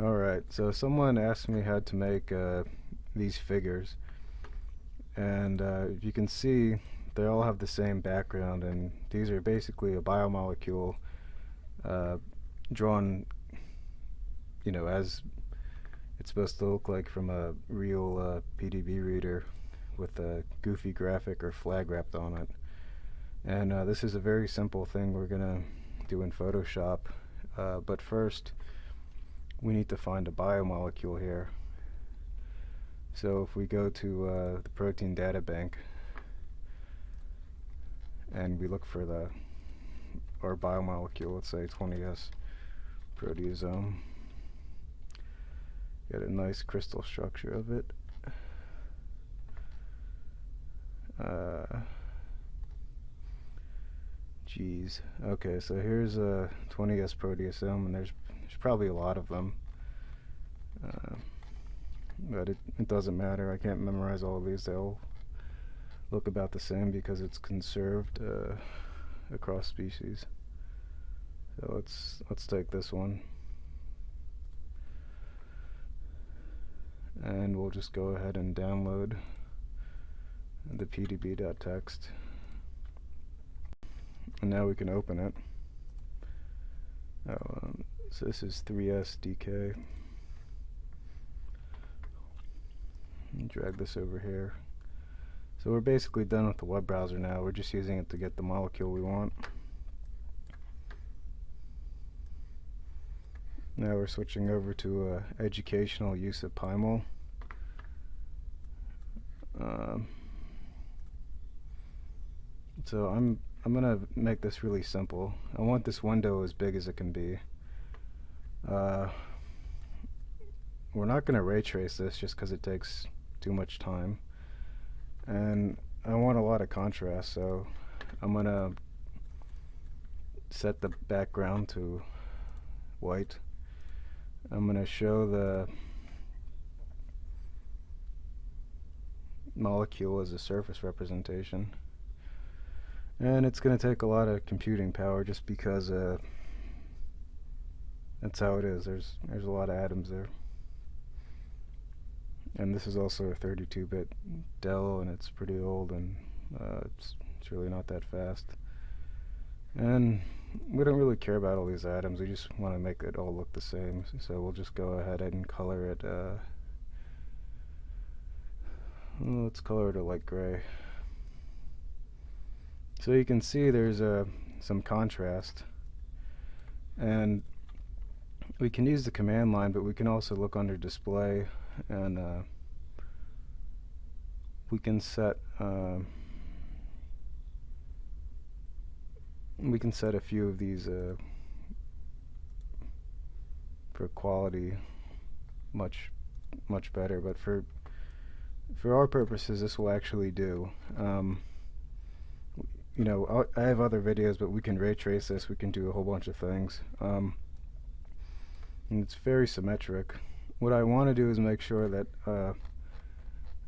Alright, so someone asked me how to make these figures, and if you can see, they all have the same background, and these are basically a biomolecule uh, drawn, as it's supposed to look like from a real PDB reader with a goofy graphic or flag wrapped on it. And this is a very simple thing we're gonna do in Photoshop, but first we need to find a biomolecule here. So if we go to the protein data bank and we look for our biomolecule, let's say 20S proteasome, get a nice crystal structure of it. Geez. Okay, so here's a 20S proteasome, and there's probably a lot of them. But it doesn't matter. I can't memorize all of these. They'll look about the same because it's conserved across species. So let's take this one, and we'll just go ahead and download the pdb.txt, and now we can open it. So this is 3SDK. Drag this over here. So we're basically done with the web browser now. We're just using it to get the molecule we want. Now we're switching over to educational use of PyMoL. So I'm gonna make this really simple. I want this window as big as it can be. We're not gonna ray trace this just because it takes too much time, and I want a lot of contrast, so I'm gonna set the background to white. I'm gonna show the molecule as a surface representation, and it's gonna take a lot of computing power just because that's how it is. There's a lot of atoms there. And this is also a 32-bit Dell, and it's pretty old, and it's really not that fast. And we don't really care about all these atoms. We just want to make it all look the same. So we'll just go ahead and color it. Let's color it a light gray. So you can see there's some contrast, and we can use the command line, but we can also look under display, and we can set a few of these for quality much better, but for our purposes this will actually do. I have other videos, but we can ray trace this. We can do a whole bunch of things, and it's very symmetric. What I want to do is make sure that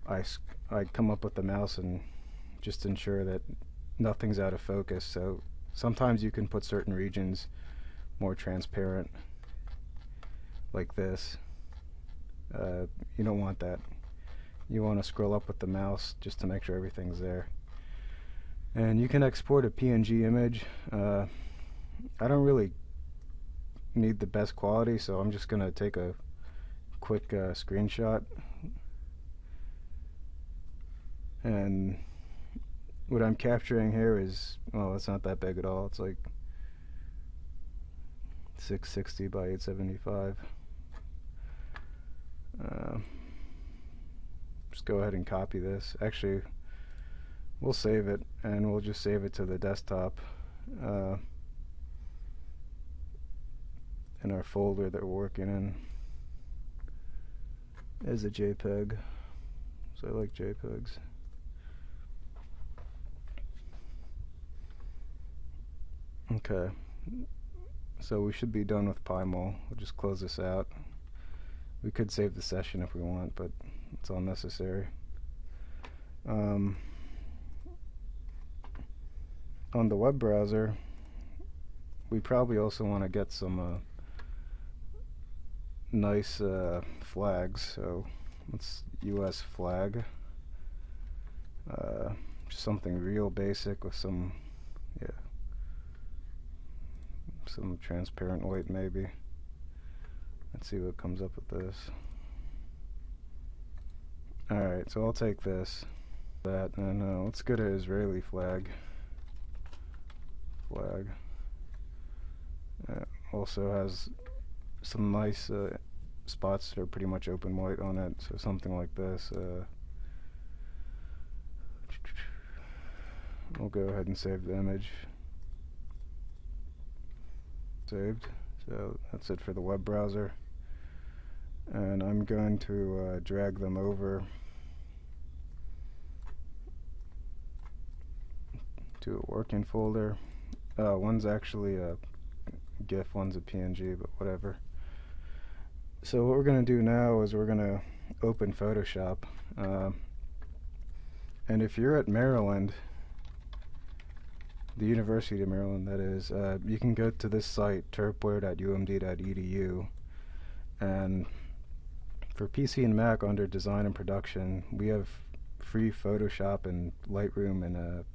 I come up with the mouse and just ensure that nothing's out of focus. So sometimes you can put certain regions more transparent, like this. You don't want that. You want to scroll up with the mouse just to make sure everything's there. And you can export a PNG image. I don't really need the best quality, so I'm just going to take a quick screenshot. And what I'm capturing here is, well, it's not that big at all. It's like 660 by 875. Just go ahead and copy this. Actually, we'll save it, and we'll just save it to the desktop in our folder that we're working in as a JPEG. So I like JPEGs. Okay, so we should be done with PyMoL. We'll just close this out. We could save the session if we want, but it's unnecessary. On the web browser, we probably also want to get some nice flags. So let's US flag. Just something real basic with some, yeah, some transparent white maybe. Let's see what comes up with this. Alright, so I'll take this, that, and let's get an Israeli flag. Also has some nice spots that are pretty much open white on it, so something like this. We'll go ahead and save the image. Saved. So that's it for the web browser. And I'm going to drag them over to a working folder. One's actually a GIF, one's a PNG, but whatever. So what we're going to do now is we're going to open Photoshop. And if you're at Maryland, the University of Maryland that is, you can go to this site, terpware.umd.edu, and for PC and Mac under Design and Production, we have free Photoshop and Lightroom and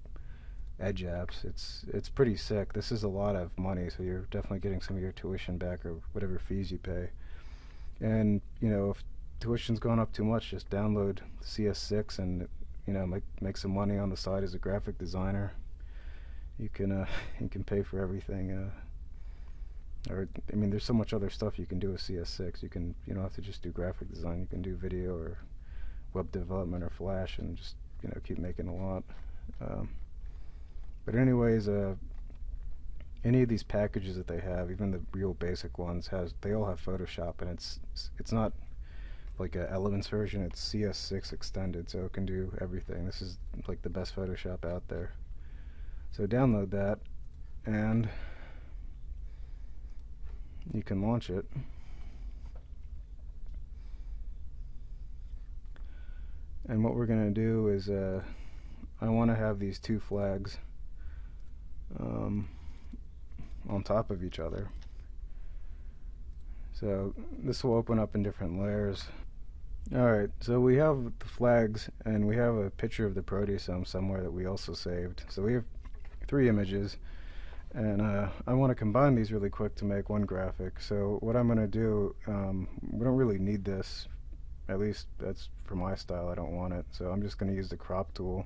Edge apps. It's pretty sick. This is a lot of money, so you're definitely getting some of your tuition back or whatever fees you pay. And you know, if tuition's going up too much, just download CS6 and you know make some money on the side as a graphic designer. You can pay for everything. Or I mean, there's so much other stuff you can do with CS6. You don't have to just do graphic design. You can do video or web development or Flash, and just keep making a lot. But anyways, any of these packages that they have, even the real basic ones, they all have Photoshop, and it's not like a Elements version. It's CS6 extended, so it can do everything. This is like the best Photoshop out there. So download that, and you can launch it. And what we're going to do is I want to have these two flags on top of each other. So this will open up in different layers. Alright, so we have the flags, and we have a picture of the proteasome somewhere that we also saved. So we have 3 images, and I want to combine these really quick to make one graphic. So what I'm going to do, we don't really need this, at least that's for my style. I don't want it, so I'm just going to use the crop tool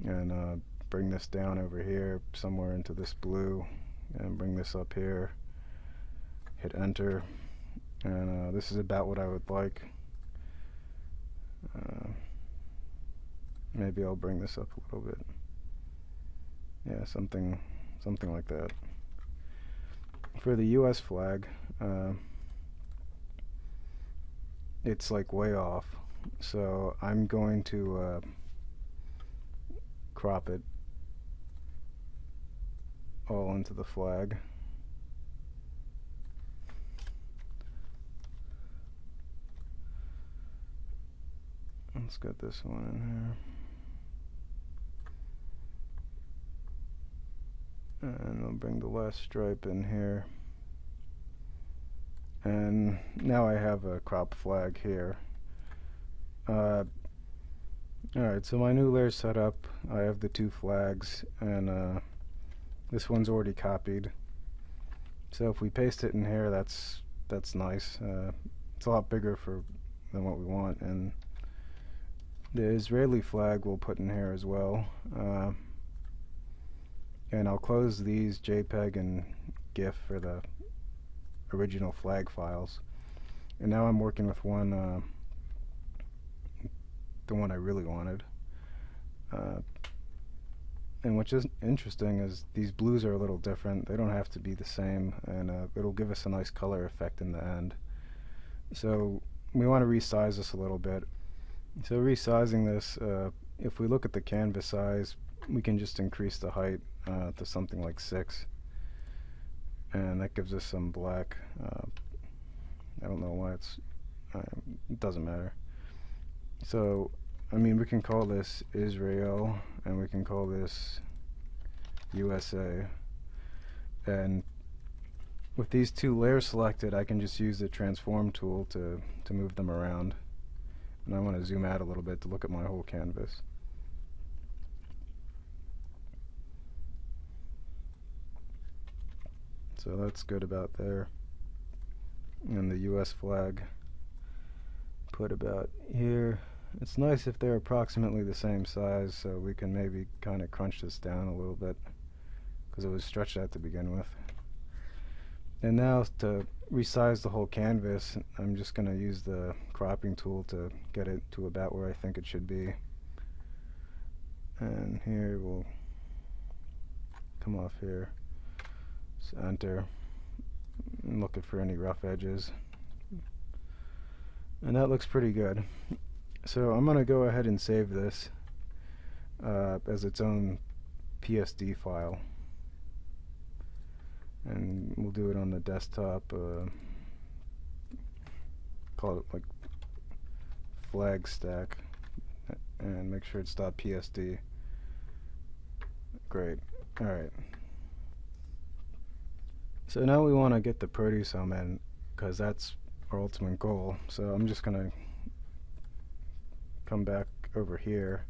and bring this down over here somewhere into this blue, and bring this up here, hit enter, and this is about what I would like. Maybe I'll bring this up a little bit. Yeah, something like that. For the US flag, it's like way off, so I'm going to crop it all into the flag. Let's get this one in here. And we'll bring the last stripe in here. And now I have a crop flag here. Alright, so my new layer's set up. I have the 2 flags, and this one's already copied. So if we paste it in here, that's nice. It's a lot bigger than what we want, and the Israeli flag we'll put in here as well. And I'll close these JPEG and GIF for the original flag files. And now I'm working with one, the one I really wanted. And what's just interesting is these blues are a little different. They don't have to be the same, and it'll give us a nice color effect in the end. So we want to resize this a little bit. So resizing this, if we look at the canvas size, we can just increase the height to something like 6, and that gives us some black. I don't know why it doesn't matter. So I mean, we can call this Israel, and we can call this USA, and with these two layers selected, I can just use the transform tool to move them around. And I want to zoom out a little bit to look at my whole canvas. So that's good about there. And the US flag put about here. It's nice if they're approximately the same size, so we can maybe kind of crunch this down a little bit because it was stretched out to begin with. And now to resize the whole canvas, I'm just going to use the cropping tool to get it to about where I think it should be. And here we'll come off here. So enter. I'm looking for any rough edges. And that looks pretty good. So I'm going to go ahead and save this as its own PSD file. And we'll do it on the desktop. Call it like flag stack. And make sure it's .psd. Great. Alright. So now we want to get the proteasome in, because that's our ultimate goal. So I'm just going to come back over here,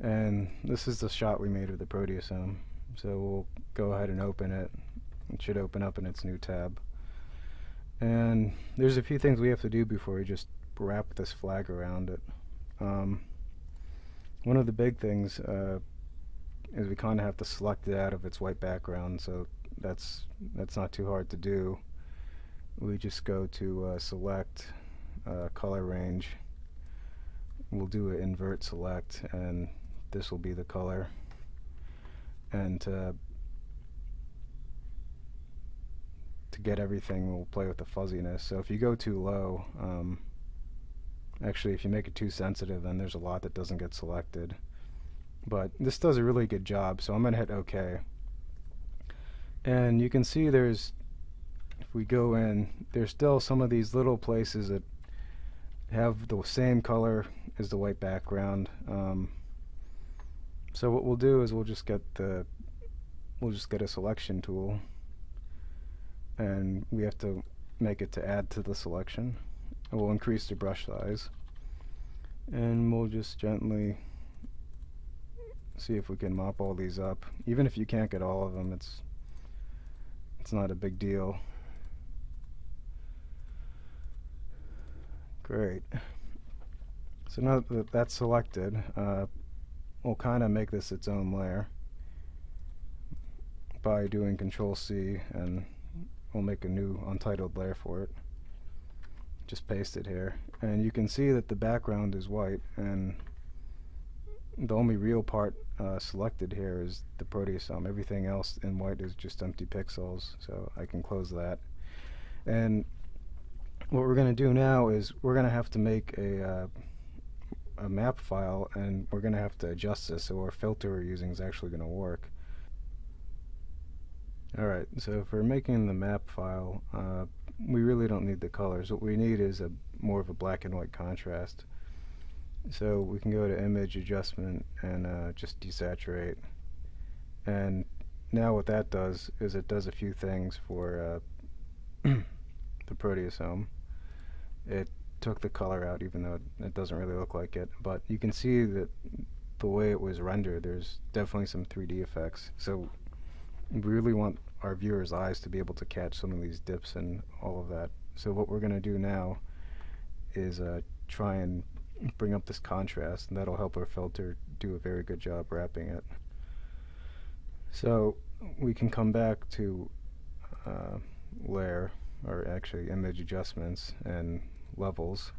and this is the shot we made of the proteasome. So we'll go ahead and open it. It should open up in its new tab. And there's a few things we have to do before we just wrap this flag around it. One of the big things is we kind of have to select it out of its white background, so that's not too hard to do. We just go to select color range. We'll do an invert select, and this will be the color. And to get everything, we'll play with the fuzziness. So if you go too low, actually if you make it too sensitive, then there's a lot that doesn't get selected. But this does a really good job, so I'm going to hit OK. And you can see there's, if we go in, there's still some of these little places that have the same color as the white background. So what we'll do is we'll just get a selection tool, and we have to make it to add to the selection. And we'll increase the brush size, and we'll just gently see if we can mop all these up. Even if you can't get all of them, it's not a big deal. Great. So now that that's selected, we'll kind of make this its own layer by doing Control-C, and we'll make a new untitled layer for it. Just paste it here, and you can see that the background is white, and the only real part selected here is the proteasome. Everything else in white is just empty pixels, so I can close that. And what we're going to do now is we're going to have to make a map file, and we're going to have to adjust this so our filter we're using is actually going to work. Alright, so for making the map file, we really don't need the colors. What we need is more of a black and white contrast. So we can go to image adjustment and just desaturate. And now what that does is it does a few things for the proteasome. It took the color out, even though it doesn't really look like it, but you can see that the way it was rendered, there's definitely some 3D effects. So we really want our viewers' eyes to be able to catch some of these dips and all of that. So what we're going to do now is try and bring up this contrast, and that'll help our filter do a very good job wrapping it. So we can come back to layer, or actually image adjustments and levels,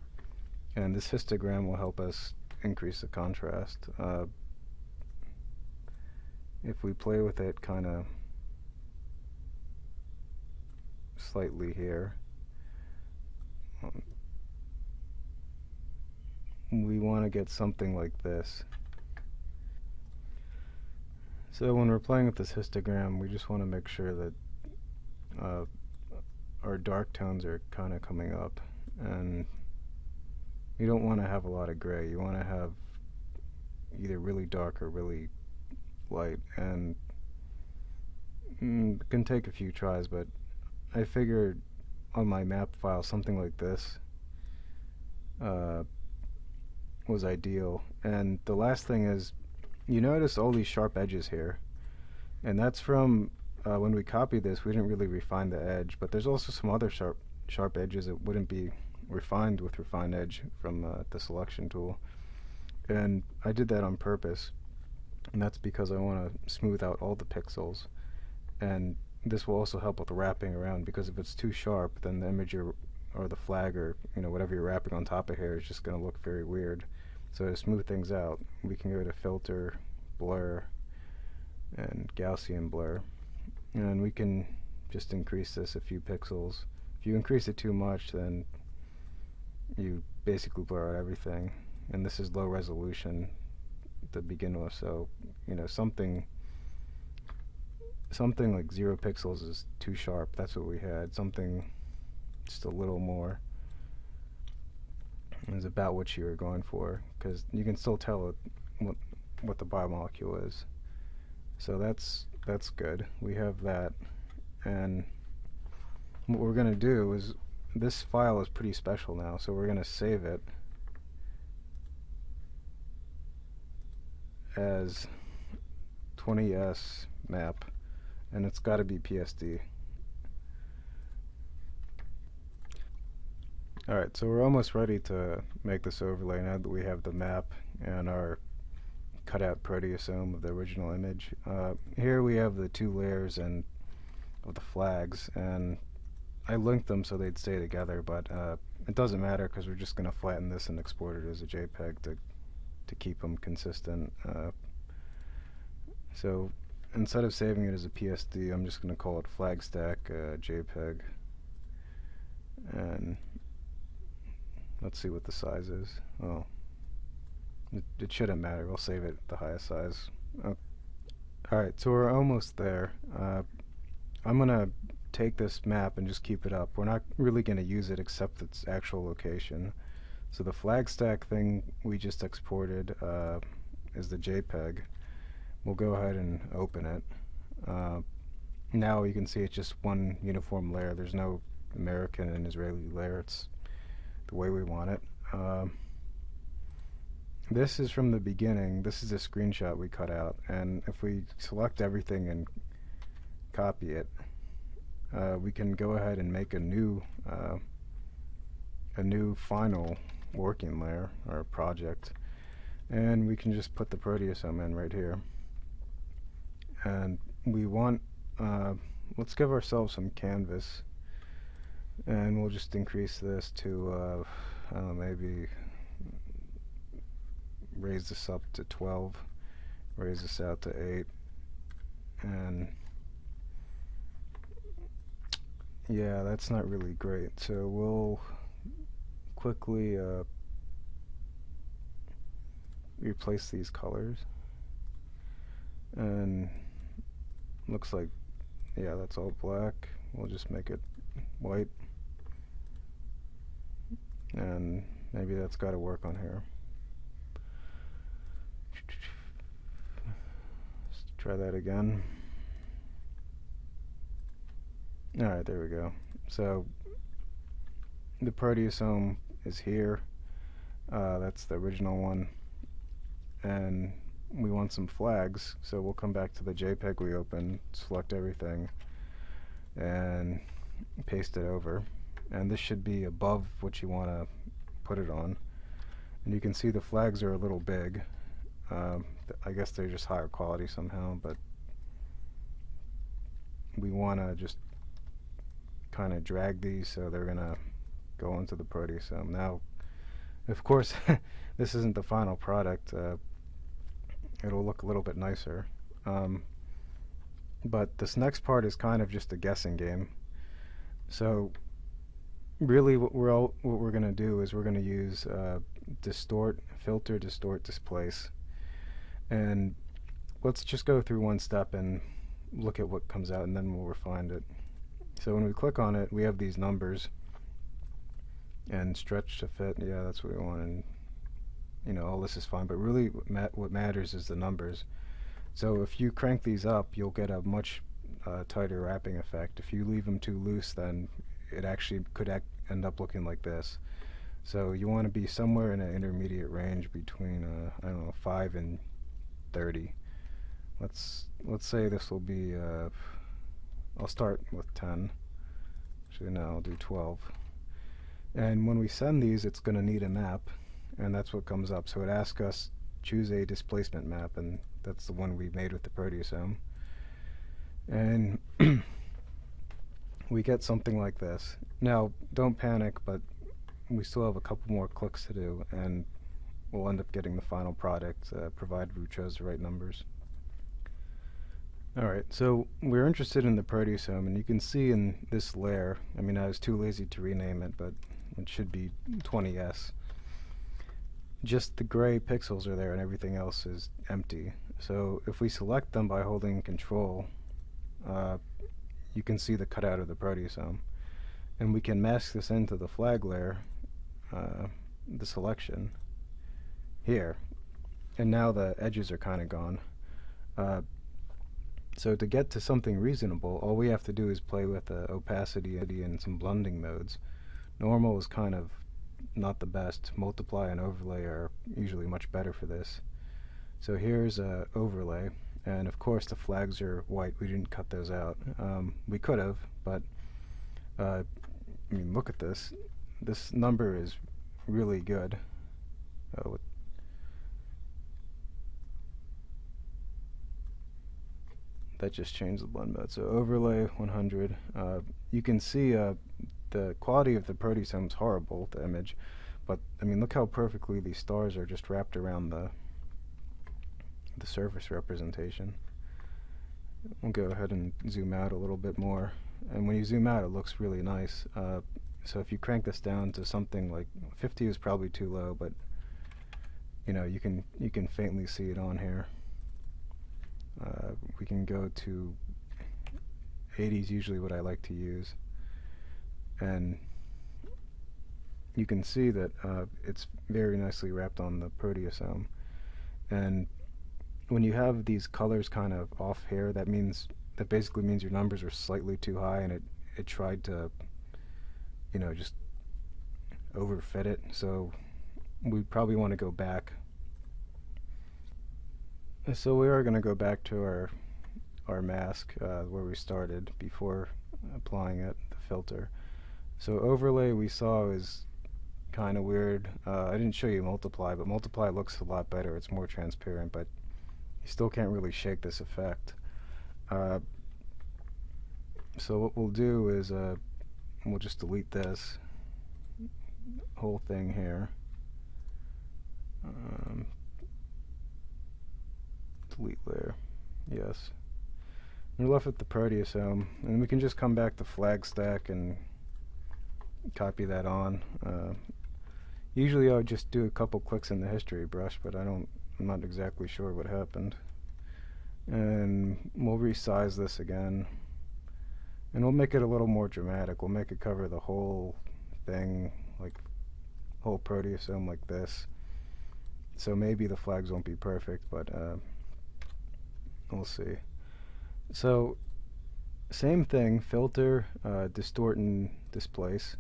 and this histogram will help us increase the contrast. If we play with it kind of slightly here, we want to get something like this. So when we're playing with this histogram, we just want to make sure that our dark tones are kind of coming up, and you don't want to have a lot of gray. You want to have either really dark or really light, and it can take a few tries, but I figured on my map file something like this uh, was ideal. And the last thing is, you notice all these sharp edges here, and that's from when we copied this, we didn't really refine the edge, but there's also some other sharp edges that wouldn't be refined with refine edge from the selection tool. And I did that on purpose, and that's because I want to smooth out all the pixels. And this will also help with the wrapping around, because if it's too sharp, then the image or the flag, or whatever you're wrapping on top of here, is just going to look very weird. So to smooth things out, we can go to filter, blur, and Gaussian blur, and we can just increase this a few pixels. If you increase it too much, then you basically blur out everything. And this is low resolution to begin with, so something like 0 pixels is too sharp. That's what we had. Something just a little more is about what you were going for, because you can still tell what the biomolecule is. So that's good. We have that, and what we're going to do is, this file is pretty special now, so we're going to save it as 20s map, and it's got to be PSD. Alright, so we're almost ready to make this overlay now that we have the map and our cutout proteasome of the original image. Here we have the 2 layers and of the flags, and I linked them so they'd stay together, but it doesn't matter because we're just going to flatten this and export it as a JPEG to keep them consistent. So instead of saving it as a PSD, I'm just going to call it flag stack JPEG, and let's see what the size is. Oh, it shouldn't matter. We'll save it at the highest size. Alright, so we're almost there. I'm going to take this map and just keep it up. We're not really going to use it except its actual location. So the flag stack thing we just exported is the JPEG. We'll go ahead and open it. Now you can see it's just one uniform layer. There's no American and Israeli layer. It's the way we want it. This is from the beginning. This is a screenshot we cut out, and if we select everything and copy it, we can go ahead and make a new final working layer or project, and we can just put the proteasome in right here. And we want, let's give ourselves some canvas, and we'll just increase this to I don't know, maybe raise this up to 12, raise this out to 8, and yeah, that's not really great. So we'll quickly replace these colors, and looks like, yeah, that's all black. We'll just make it white, and maybe that's got to work on here. Let's try that again. Alright, there we go. So the proteasome is here. That's the original one, and we want some flags, so we'll come back to the JPEG we opened, select everything, and paste it over. And this should be above what you want to put it on. And you can see the flags are a little big. I guess they're just higher quality somehow, but we want to just kind of drag these so they're going to go into the proteasome. Now, of course, this isn't the final product. It'll look a little bit nicer. But this next part is kind of just a guessing game. So really what we're going to do is we're going to use distort, filter, distort, displace. And let's just go through one step and look at what comes out, and then we'll refine it. So when we click on it, we have these numbers, and stretch to fit, yeah, that's what we want, and all this is fine, but really what matters is the numbers. So if you crank these up, you'll get a much tighter wrapping effect. If you leave them too loose, then it actually could end up looking like this. So you want to be somewhere in an intermediate range between I don't know, 5 and 30. Let's say this will be I'll start with 10. Actually, no, I'll do 12. And when we send these, it's going to need a map, and that's what comes up. So it asks us choose a displacement map, and that's the one we made with the proteasome. And we get something like this. Now, don't panic, but we still have a couple more clicks to do, and we'll end up getting the final product, provided we chose the right numbers. Alright, so we're interested in the proteasome, and you can see in this layer, I mean, I was too lazy to rename it, but it should be 20S. Just the gray pixels are there and everything else is empty. So if we select them by holding Control, you can see the cutout of the proteasome. And we can mask this into the flag layer, the selection, here. And now the edges are kind of gone. So to get to something reasonable, all we have to do is play with opacity and some blending modes. Normal is kind of not the best. Multiply and overlay are usually much better for this. So here's overlay, and of course the flags are white. We didn't cut those out. We could have, but I mean, look at this. This number is really good. That just changed the blend mode. So overlay 100. You can see the quality of the proteasome is horrible, the image, but I mean, look how perfectly these stars are just wrapped around the surface representation. We'll go ahead and zoom out a little bit more, and when you zoom out, it looks really nice. So if you crank this down to something like 50 is probably too low, but you know, you can faintly see it on here. We can go to 80 is usually what I like to use, and you can see that it's very nicely wrapped on the proteasome. And when you have these colors kind of off here, that basically means your numbers are slightly too high, and it tried to, you know, just overfit it. So we probably want to go back. So we are going to go back to our mask where we started before applying it, the filter. So overlay we saw is kind of weird. I didn't show you multiply, but multiply looks a lot better. It's more transparent, but you still can't really shake this effect. So what we'll do is we'll just delete this whole thing here. Delete layer. Yes. We're left with the proteasome, and we can just come back to flag stack and copy that on. Usually I would just do a couple clicks in the history brush, but I'm not exactly sure what happened. And we'll resize this again, and we'll make it a little more dramatic. We'll make it cover the whole thing, like whole proteasome like this. So maybe the flags won't be perfect, but we'll see. So same thing, filter, distort and displace.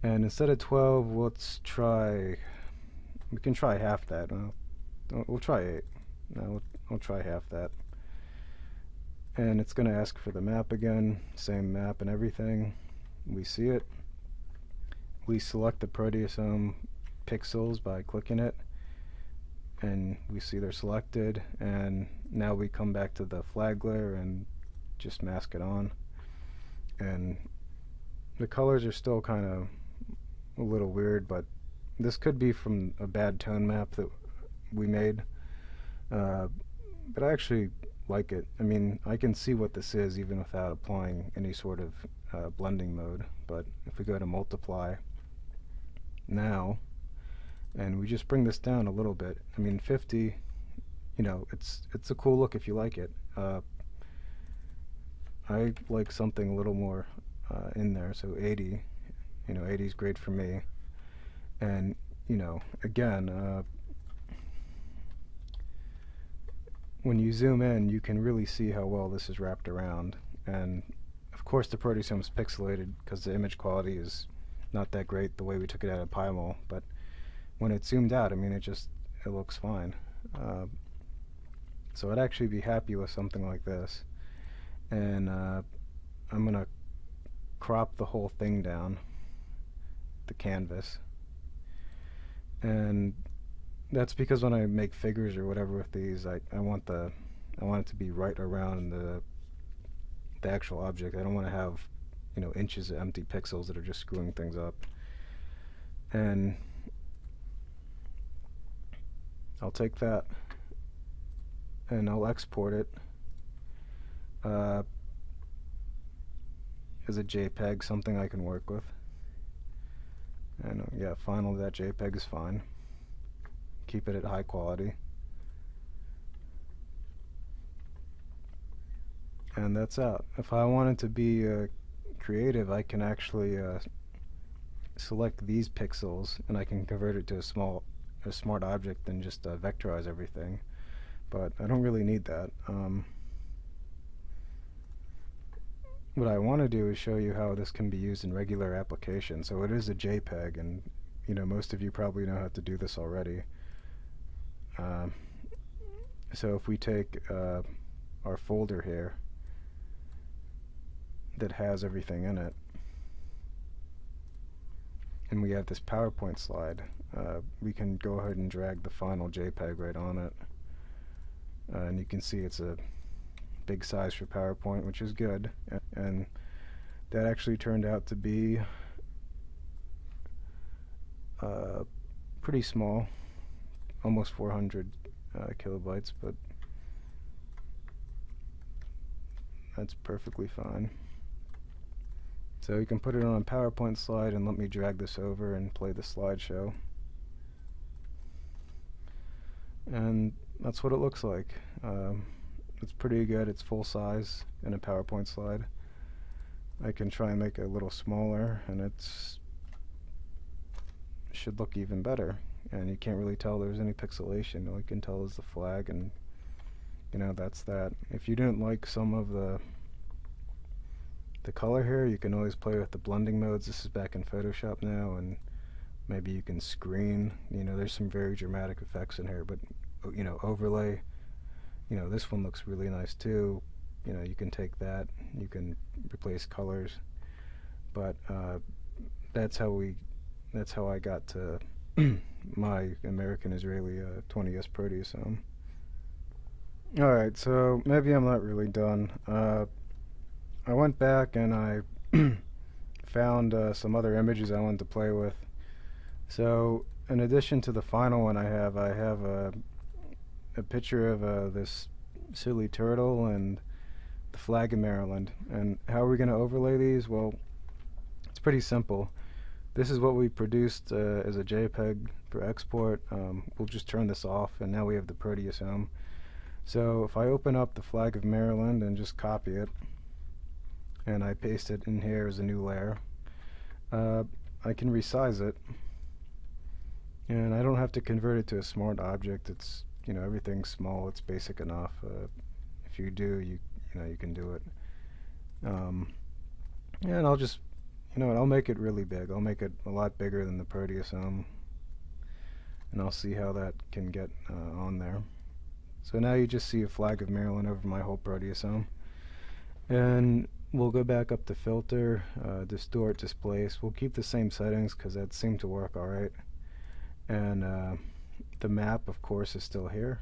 And instead of 12, we can try half that. We'll try 8. No, we'll try half that. And it's going to ask for the map again, same map and everything. We see it. We select the proteasome pixels by clicking it, and we see they're selected, and now we come back to the flag layer and just mask it on. And the colors are still kind of a little weird, but this could be from a bad tone map that we made, but I actually like it. I mean, I can see what this is even without applying any sort of blending mode. But if we go to multiply now, and we just bring this down a little bit, I mean 50, you know, it's a cool look if you like it. I like something a little more in there, so 80, you know, 80 is great for me. And you know, again, when you zoom in, you can really see how well this is wrapped around. And of course the proteasome is pixelated because the image quality is not that great the way we took it out of PyMoL, but when it's zoomed out, I mean, it looks fine. So I'd actually be happy with something like this. And I'm gonna crop the whole thing down, the canvas. And that's because when I make figures or whatever with these, I want it to be right around the actual object. I don't want to have, inches of empty pixels that are just screwing things up. And I'll take that and I'll export it as a JPEG, something I can work with. And yeah, finally that JPEG is fine. Keep it at high quality. And that's out. If I wanted to be creative, I can actually select these pixels and I can convert it to a smart object and just vectorize everything. But I don't really need that. What I want to do is show you how this can be used in regular applications. So it is a JPEG, and most of you probably know how to do this already. So if we take our folder here that has everything in it, and we have this PowerPoint slide, we can go ahead and drag the final JPEG right on it. And you can see it's a big size for PowerPoint, which is good. And that actually turned out to be pretty small, almost 400 kilobytes, but that's perfectly fine. So you can put it on a PowerPoint slide, and let me drag this over and play the slideshow. And that's what it looks like. It's pretty good. It's full size in a PowerPoint slide. I can try and make it a little smaller, and it should look even better. And you can't really tell there's any pixelation. All you can tell is the flag, and that's that. If you didn't like some of the color here, you can always play with the blending modes. This is back in Photoshop now, and maybe you can screen. There's some very dramatic effects in here, but overlay. This one looks really nice too. You can take that, you can replace colors, but that's how I got to my American-Israeli 20S proteasome. Alright, so maybe I'm not really done. I went back and I found some other images I wanted to play with. So in addition to the final one I have a picture of this silly turtle and the flag of Maryland. And how are we going to overlay these? Well, it's pretty simple. This is what we produced as a JPEG for export. We'll just turn this off, and now we have the proteasome. So if I open up the flag of Maryland and just copy it, and I paste it in here as a new layer, I can resize it, and I don't have to convert it to a smart object. It's everything's small. It's basic enough. If you do, you can do it. And I'll just, I'll make it really big. I'll make it a lot bigger than the proteasome, and I'll see how that can get on there. So now you just see a flag of Maryland over my whole proteasome. And we'll go back up to filter, distort, displace. We'll keep the same settings because that seemed to work alright. And the map, of course, is still here.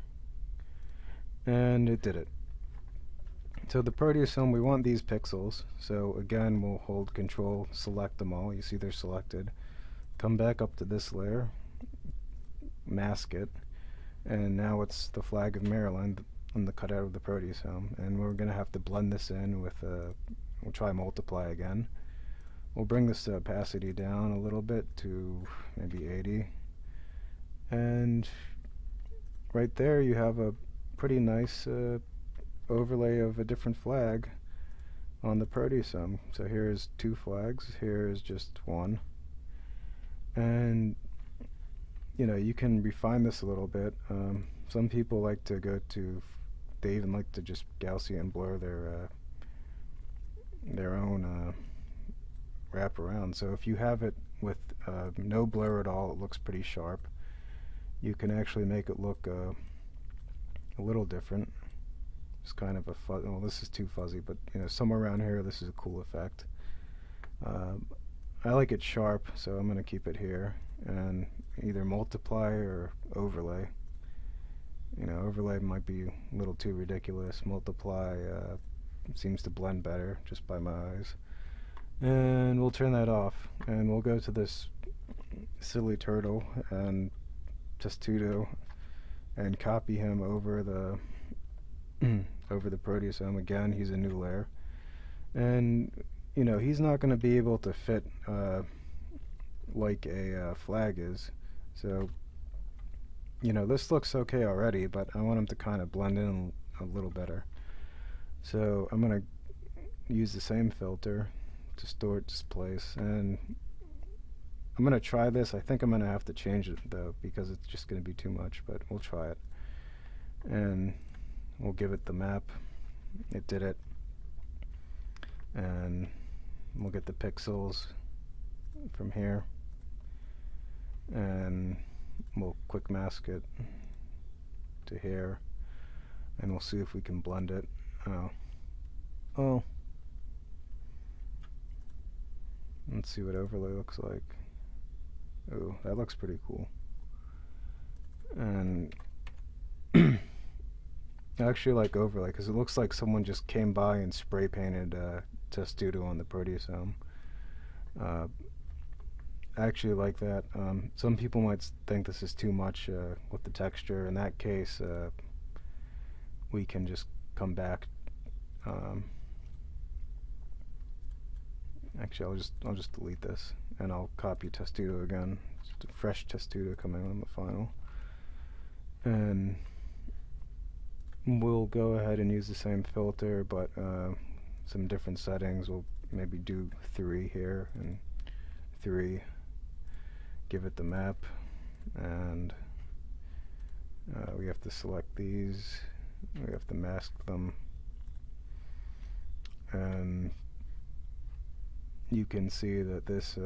And it did it. So the proteasome, we want these pixels. So again, we'll hold Control, select them all. You see they're selected. Come back up to this layer, mask it, and now it's the flag of Maryland on the cutout of the proteasome. And we're going to have to blend this in with, we'll try multiply again. We'll bring this opacity down a little bit to maybe 80. And right there you have a pretty nice overlay of a different flag on the proteasome. So here's two flags, here is just one. And you can refine this a little bit. Some people like to go to they even like to just Gaussian blur their own wraparound. So if you have it with no blur at all, it looks pretty sharp. You can actually make it look a little different. It's kind of a well, this is too fuzzy, but somewhere around here, this is a cool effect. I like it sharp, so I'm going to keep it here and either multiply or overlay. Overlay might be a little too ridiculous. Multiply seems to blend better just by my eyes. And we'll turn that off, and we'll go to this silly turtle and testudo and copy him over the over the proteasome. Again, he's a new layer, and he's not going to be able to fit like a flag is. So this looks okay already, but I want him to kind of blend in a little better. So I'm going to use the same filter, distort, displace, and I'm going to try this. I think I'm going to have to change it though, because it's just going to be too much, but we'll try it. And we'll give it the map. It did it. And we'll get the pixels from here, and we'll quick mask it to here, and we'll see if we can blend it. Oh, let's see what overlay looks like. Oh, that looks pretty cool. And I actually like overlay because it looks like someone just came by and spray painted testudo on the proteasome. I actually like that. Some people might think this is too much with the texture. In that case, we can just come back. Actually, I'll just delete this, and I'll copy testudo again. Just a fresh testudo coming on the final, and we'll go ahead and use the same filter, but some different settings. We'll maybe do 3 here and 3. Give it the map, and we have to select these. We have to mask them, and you can see that this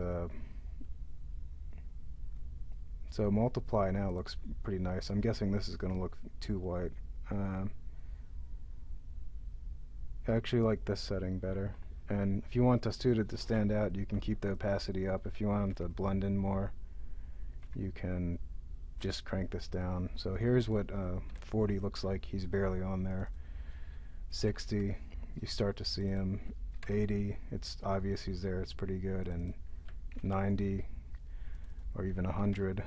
so multiply now looks pretty nice. I'm guessing this is going to look too white. I actually like this setting better. And if you want testudo to stand out, you can keep the opacity up. If you want them to blend in more, you can just crank this down. So here's what 40 looks like. He's barely on there. 60, you start to see him. 80, it's obvious he's there, it's pretty good. And 90 or even 100,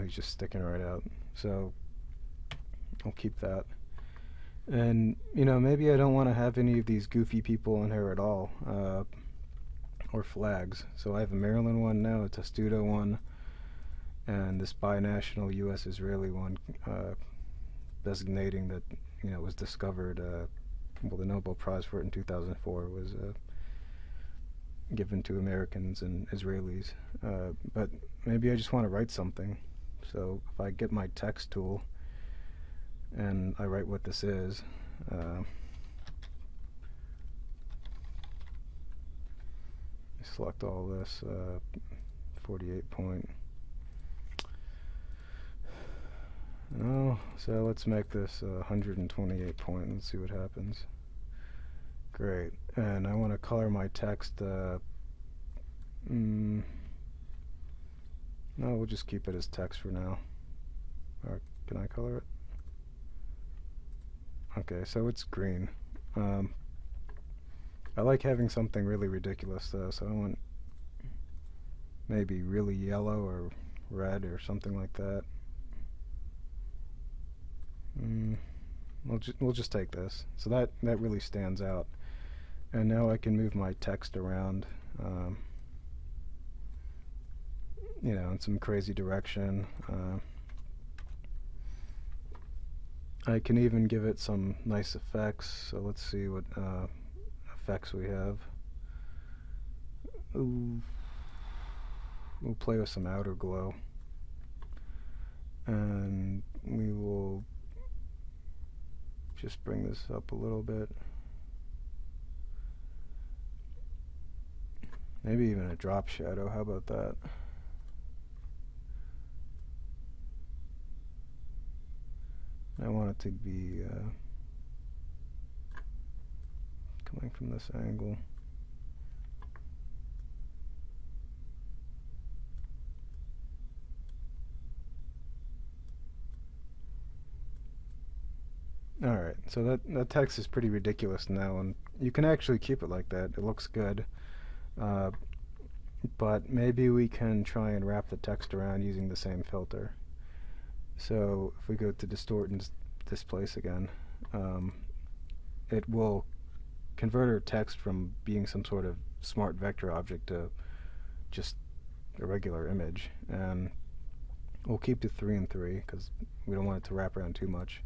he's just sticking right out. So I'll keep that. And maybe I don't want to have any of these goofy people in here at all, or flags. So I have a Maryland one now, a testudo one, and this binational U.S.-Israeli one, designating that it was discovered. Well, the Nobel Prize for it in 2004 was given to Americans and Israelis. But maybe I just want to write something. So if I get my text tool and I write what this is, select all this, 48 point. No, so let's make this 128 point and see what happens. Great. And I want to color my text. No, we'll just keep it as text for now. Or can I color it? Okay, so it's green. I like having something really ridiculous though, so I want maybe really yellow or red or something like that. We'll just take this. So that really stands out. And now I can move my text around, in some crazy direction. I can even give it some nice effects. So let's see what effects we have. Ooh. We'll play with some outer glow, and we will just bring this up a little bit. Maybe even a drop shadow, how about that? I want it to be coming from this angle. Alright, so that text is pretty ridiculous now, and you can actually keep it like that. It looks good. But maybe we can try and wrap the text around using the same filter. So if we go to distort and displace again, it will convert our text from being some sort of smart vector object to just a regular image. And we'll keep the 3 and 3 because we don't want it to wrap around too much.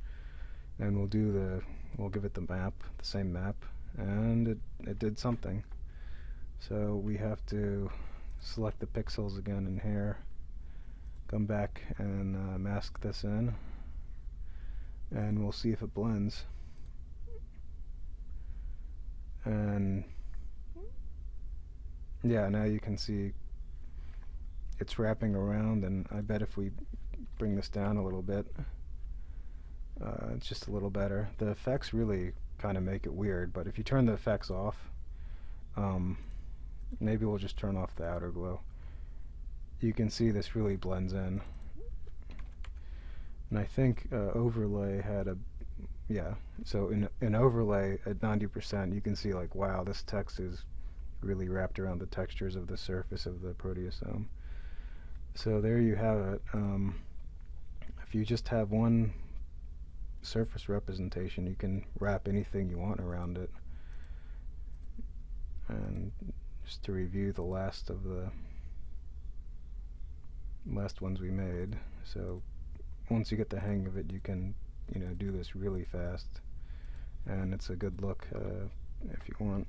And we'll give it the map, the same map, and it did something. So we have to select the pixels again in here, come back and mask this in, and we'll see if it blends. And yeah, now you can see it's wrapping around, and I bet if we bring this down a little bit, it's just a little better. The effects really kind of make it weird, but if you turn the effects off, maybe we'll just turn off the outer glow. You can see this really blends in. And I think overlay had a, yeah, so in overlay at 90% you can see like, wow, this text is really wrapped around the textures of the surface of the proteasome. So there you have it. If you just have one surface representation, you can wrap anything you want around it. And just to review the last ones we made, so once you get the hang of it, you can do this really fast, and it's a good look if you want.